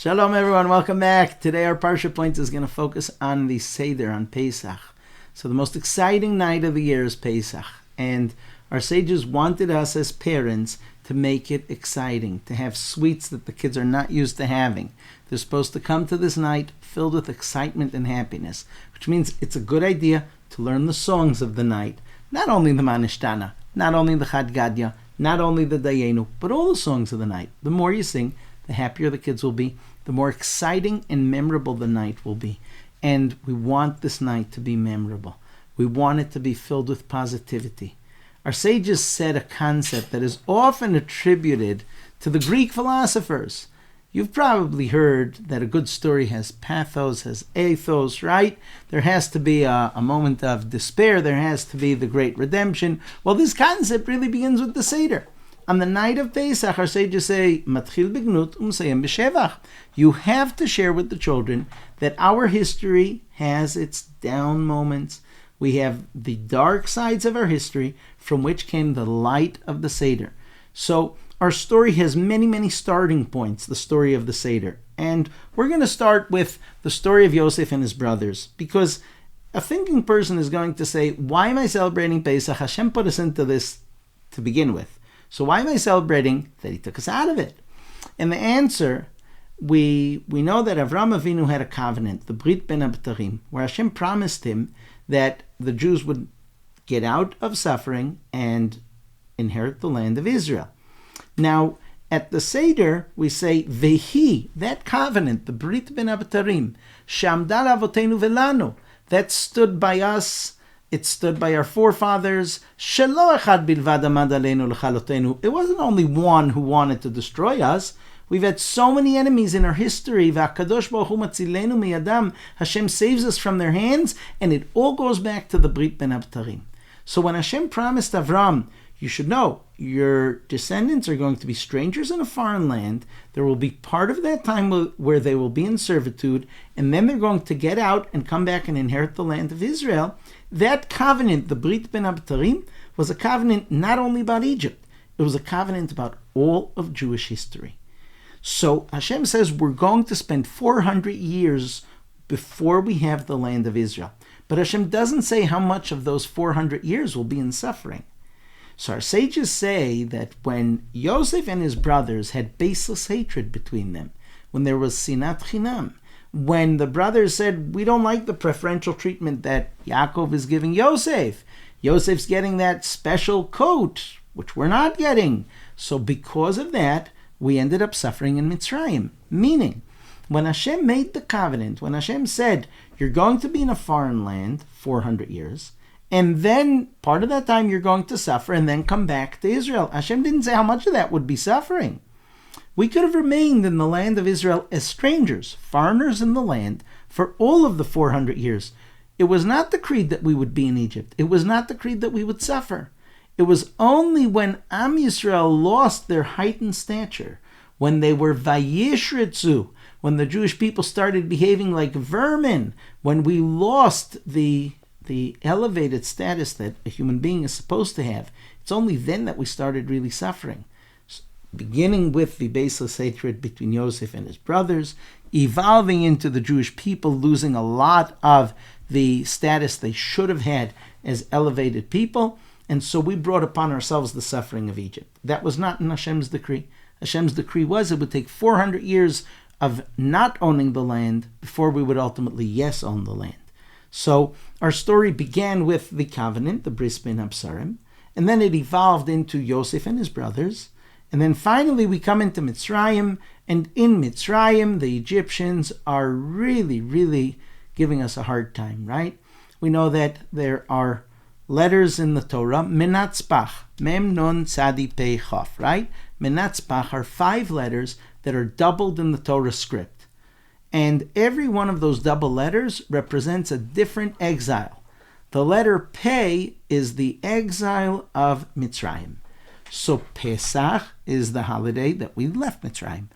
Shalom everyone, welcome back. Today our Parsha point is going to focus on the Seder, on Pesach. So the most exciting night of the year is Pesach. And our sages wanted us as parents to make it exciting, to have sweets that the kids are not used to having. They're supposed to come to this night filled with excitement and happiness, which means it's a good idea to learn the songs of the night. Not only the Manishtana, not only the Haggadah, not only the Dayenu, but all the songs of the night. The more you sing, the happier the kids will be, the more exciting and memorable the night will be. And we want this night to be memorable. We want it to be filled with positivity. Our sages said a concept that is often attributed to the Greek philosophers. You've probably heard that a good story has pathos, has ethos, right? There has to be a moment of despair. There has to be the great redemption. Well, this concept really begins with the Seder. On the night of Pesach, our sages say, Matchil b'gnut umsayem b'shevach. You have to share with the children that our history has its down moments. We have the dark sides of our history from which came the light of the Seder. So our story has many, many starting points, the story of the Seder. And we're going to start with the story of Yosef and his brothers, because a thinking person is going to say, why am I celebrating Pesach? Hashem put us into this to begin with. So why am I celebrating that he took us out of it? And the answer, we know that Avraham Avinu had a covenant, the Brit Ben Abtarim, where Hashem promised him that the Jews would get out of suffering and inherit the land of Israel. Now, at the Seder, we say, Vehi, that covenant, the Brit Ben Abtarim, Shamdal Avotenu Velanu, that stood by us. It stood by our forefathers. It wasn't only one who wanted to destroy us. We've had so many enemies in our history. Hashem saves us from their hands, and it all goes back to the Brit Ben Abtarim. So when Hashem promised Avram, you should know, your descendants are going to be strangers in a foreign land. There will be part of that time where they will be in servitude, and then they're going to get out and come back and inherit the land of Israel. That covenant, the Brit Ben Abtarim, was a covenant not only about Egypt, it was a covenant about all of Jewish history. So Hashem says we're going to spend 400 years before we have the land of Israel. But Hashem doesn't say how much of those 400 years will be in suffering. So our sages say that when Yosef and his brothers had baseless hatred between them, when there was sinat chinam, when the brothers said, we don't like the preferential treatment that Yaakov is giving Yosef. Yosef's getting that special coat, which we're not getting. So because of that, we ended up suffering in Mitzrayim. Meaning, when Hashem made the covenant, when Hashem said, you're going to be in a foreign land 400 years, and then part of that time you're going to suffer and then come back to Israel. Hashem didn't say how much of that would be suffering. We could have remained in the land of Israel as strangers, foreigners in the land, for all of the 400 years. It was not decreed that we would be in Egypt. It was not decreed that we would suffer. It was only when Am Yisrael lost their height and stature, when they were vayishritzu, when the Jewish people started behaving like vermin, when we lost the elevated status that a human being is supposed to have, it's only then that we started really suffering. Beginning with the baseless hatred between Yosef and his brothers, evolving into the Jewish people losing a lot of the status they should have had as elevated people, and so we brought upon ourselves the suffering of Egypt. That was not in Hashem's decree. Hashem's decree was it would take 400 years of not owning the land before we would ultimately, yes, own the land. So our story began with the covenant, the Bris Ben Absarim, and then it evolved into Yosef and his brothers. And then finally we come into Mitzrayim, and in Mitzrayim the Egyptians are really, really giving us a hard time, right? We know that there are letters in the Torah, Menatzpach, Mem Nun Tzadi Pei Chaf, right? Menatzpach are 5 letters that are doubled in the Torah script. And every one of those double letters represents a different exile. The letter Pei is the exile of Mitzrayim. So Pesach is the holiday that we left Mitzrayim.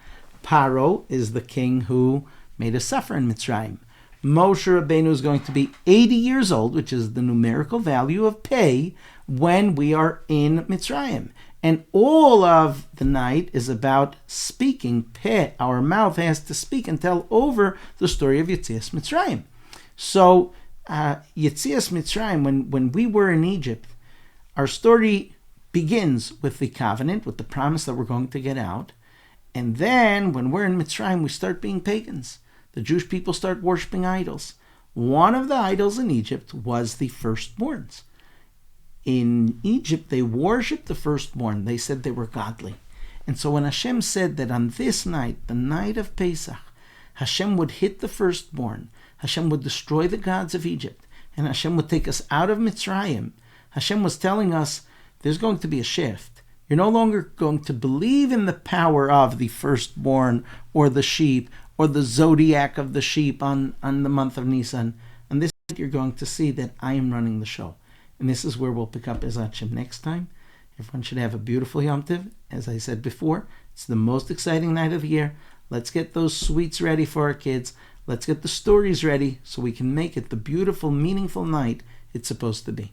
Paro is the king who made us suffer in Mitzrayim. Moshe Rabbeinu is going to be 80 years old, which is the numerical value of Pei, when we are in Mitzrayim. And all of the night is about speaking. Peh, our mouth has to speak and tell over the story of Yetzias Mitzrayim. So, Yetzias Mitzrayim, when we were in Egypt, our story begins with the covenant, with the promise that we're going to get out. And then, when we're in Mitzrayim, we start being pagans. The Jewish people start worshiping idols. One of the idols in Egypt was the firstborns. In Egypt, they worshipped the firstborn. They said they were godly. And so when Hashem said that on this night, the night of Pesach, Hashem would hit the firstborn, Hashem would destroy the gods of Egypt, and Hashem would take us out of Mitzrayim, Hashem was telling us there's going to be a shift. You're no longer going to believe in the power of the firstborn or the sheep or the zodiac of the sheep on the month of Nisan. And this you're going to see that I am running the show. And this is where we'll pick up Ezrat Hashem next time. Everyone should have a beautiful Yom Tov. As I said before, it's the most exciting night of the year. Let's get those sweets ready for our kids. Let's get the stories ready so we can make it the beautiful, meaningful night it's supposed to be.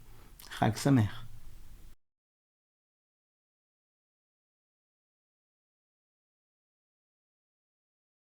Chag Sameach.